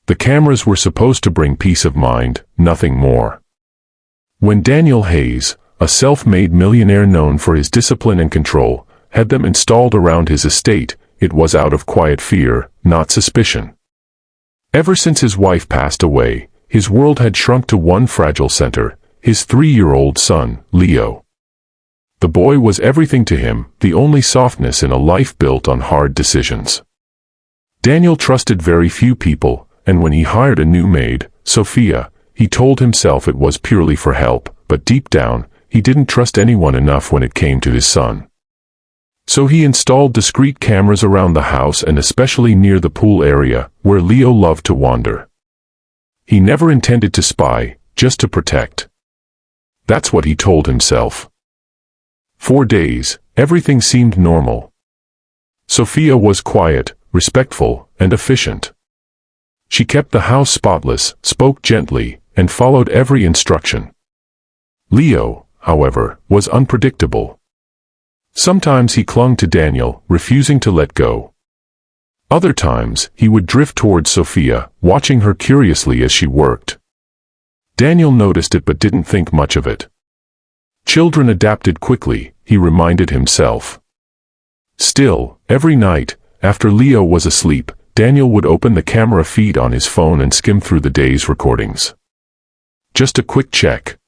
The cameras were supposed to bring peace of mind, nothing more. When Daniel Hayes, a self-made millionaire known for his discipline and control, had them installed around his estate, it was out of quiet fear, not suspicion. Ever since his wife passed away, his world had shrunk to one fragile center, his 3-year-old son, Leo. The boy was everything to him, the only softness in a life built on hard decisions. Daniel trusted very few people, and when he hired a new maid, Sophia, he told himself it was purely for help, but deep down, he didn't trust anyone enough when it came to his son. So he installed discreet cameras around the house and especially near the pool area, where Leo loved to wander. He never intended to spy, just to protect. That's what he told himself. For days, everything seemed normal. Sophia was quiet, respectful, and efficient. She kept the house spotless, spoke gently, and followed every instruction. Leo, however, was unpredictable. Sometimes he clung to Daniel, refusing to let go. Other times, he would drift towards Sophia, watching her curiously as she worked. Daniel noticed it but didn't think much of it. Children adapted quickly, he reminded himself. Still, every night, after Leo was asleep, Daniel would open the camera feed on his phone and skim through the day's recordings. Just a quick check.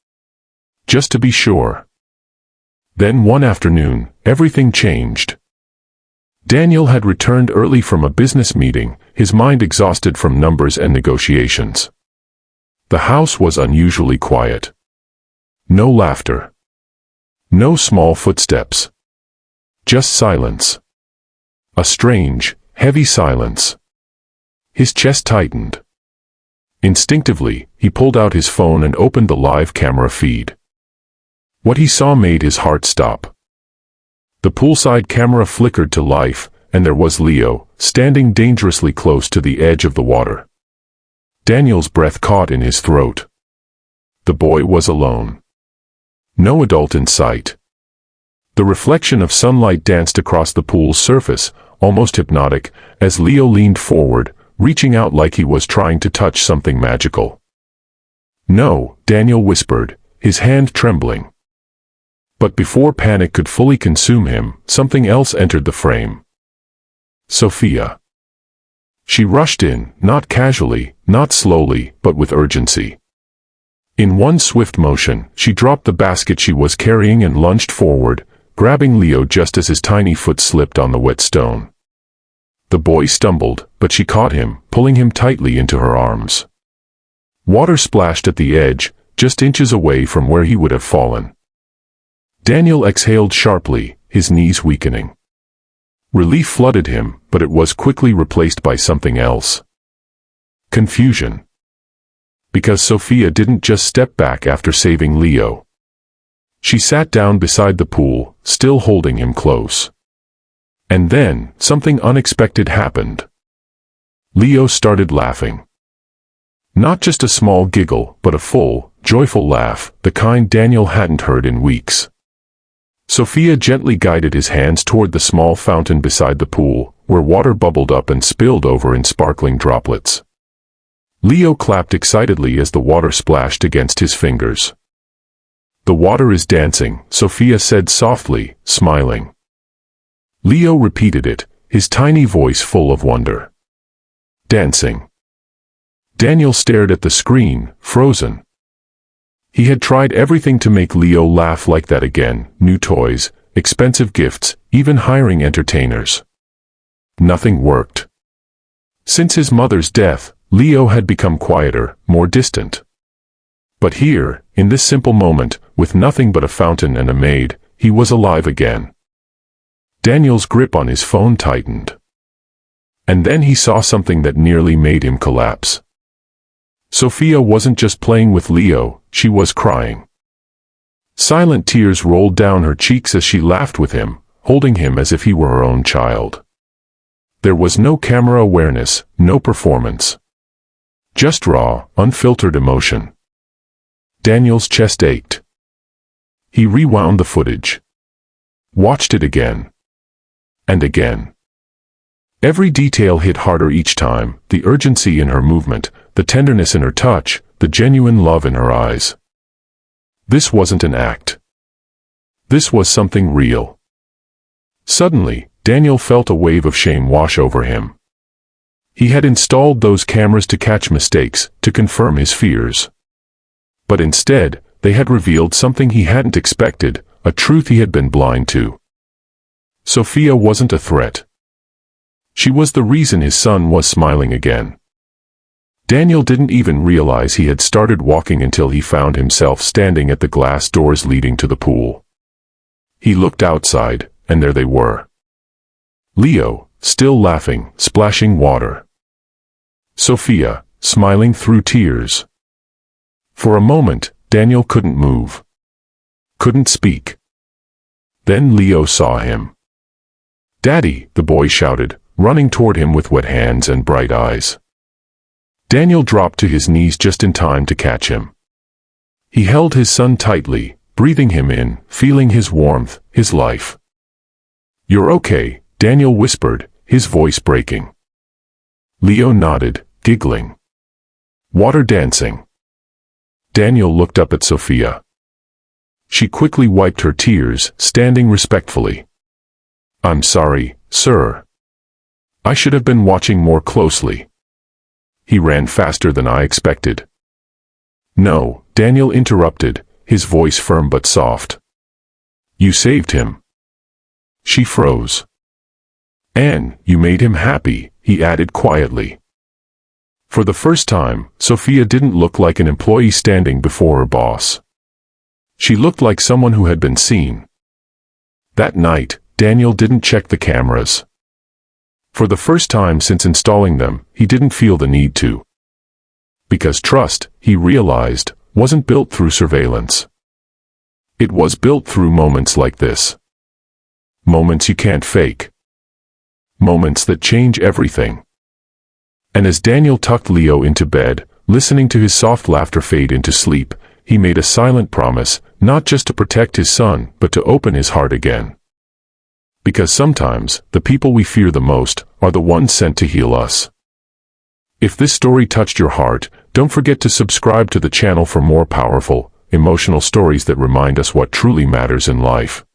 Just to be sure. Then one afternoon, everything changed. Daniel had returned early from a business meeting, his mind exhausted from numbers and negotiations. The house was unusually quiet. No laughter. No small footsteps. Just silence. A strange, heavy silence. His chest tightened. Instinctively, he pulled out his phone and opened the live camera feed. What he saw made his heart stop. The poolside camera flickered to life, and there was Leo, standing dangerously close to the edge of the water. Daniel's breath caught in his throat. The boy was alone. No adult in sight. The reflection of sunlight danced across the pool's surface, almost hypnotic, as Leo leaned forward, reaching out like he was trying to touch something magical. "No," Daniel whispered, his hand trembling. But before panic could fully consume him, something else entered the frame. Sophia. She rushed in, not casually, not slowly, but with urgency. In one swift motion, she dropped the basket she was carrying and lunged forward, grabbing Leo just as his tiny foot slipped on the wet stone. The boy stumbled, but she caught him, pulling him tightly into her arms. Water splashed at the edge, just inches away from where he would have fallen. Daniel exhaled sharply, his knees weakening. Relief flooded him, but it was quickly replaced by something else. Confusion. Because Sophia didn't just step back after saving Leo. She sat down beside the pool, still holding him close. And then, something unexpected happened. Leo started laughing. Not just a small giggle, but a full, joyful laugh, the kind Daniel hadn't heard in weeks. Sophia gently guided his hands toward the small fountain beside the pool, where water bubbled up and spilled over in sparkling droplets. Leo clapped excitedly as the water splashed against his fingers. "The water is dancing," Sophia said softly, smiling. Leo repeated it, his tiny voice full of wonder. Dancing. Daniel stared at the screen, frozen. He had tried everything to make Leo laugh like that again, new toys, expensive gifts, even hiring entertainers. Nothing worked. Since his mother's death, Leo had become quieter, more distant. But here, in this simple moment, with nothing but a fountain and a maid, he was alive again. Daniel's grip on his phone tightened. And then he saw something that nearly made him collapse. Sophia wasn't just playing with Leo, she was crying. Silent tears rolled down her cheeks as she laughed with him, holding him as if he were her own child. There was no camera awareness, no performance. Just raw, unfiltered emotion. Daniel's chest ached. He rewound the footage. Watched it again. And again. Every detail hit harder each time, the urgency in her movement, the tenderness in her touch, the genuine love in her eyes. This wasn't an act. This was something real. Suddenly, Daniel felt a wave of shame wash over him. He had installed those cameras to catch mistakes, to confirm his fears. But instead, they had revealed something he hadn't expected, a truth he had been blind to. Sophia wasn't a threat. She was the reason his son was smiling again. Daniel didn't even realize he had started walking until he found himself standing at the glass doors leading to the pool. He looked outside, and there they were. Leo, still laughing, splashing water. Sophia, smiling through tears. For a moment, Daniel couldn't move. Couldn't speak. Then Leo saw him. "Daddy," the boy shouted, running toward him with wet hands and bright eyes. Daniel dropped to his knees just in time to catch him. He held his son tightly, breathing him in, feeling his warmth, his life. "You're okay," Daniel whispered, his voice breaking. Leo nodded, giggling. "Water dancing." Daniel looked up at Sophia. She quickly wiped her tears, standing respectfully. "I'm sorry, sir. I should have been watching more closely." He ran faster than I expected. "No," Daniel interrupted, his voice firm but soft. "You saved him." She froze. "And you made him happy," he added quietly. For the first time, Sophia didn't look like an employee standing before her boss. She looked like someone who had been seen. That night, Daniel didn't check the cameras. For the first time since installing them, he didn't feel the need to. Because trust, he realized, wasn't built through surveillance. It was built through moments like this. Moments you can't fake. Moments that change everything. And as Daniel tucked Leo into bed, listening to his soft laughter fade into sleep, he made a silent promise, not just to protect his son, but to open his heart again. Because sometimes, the people we fear the most are the ones sent to heal us. If this story touched your heart, don't forget to subscribe to the channel for more powerful, emotional stories that remind us what truly matters in life.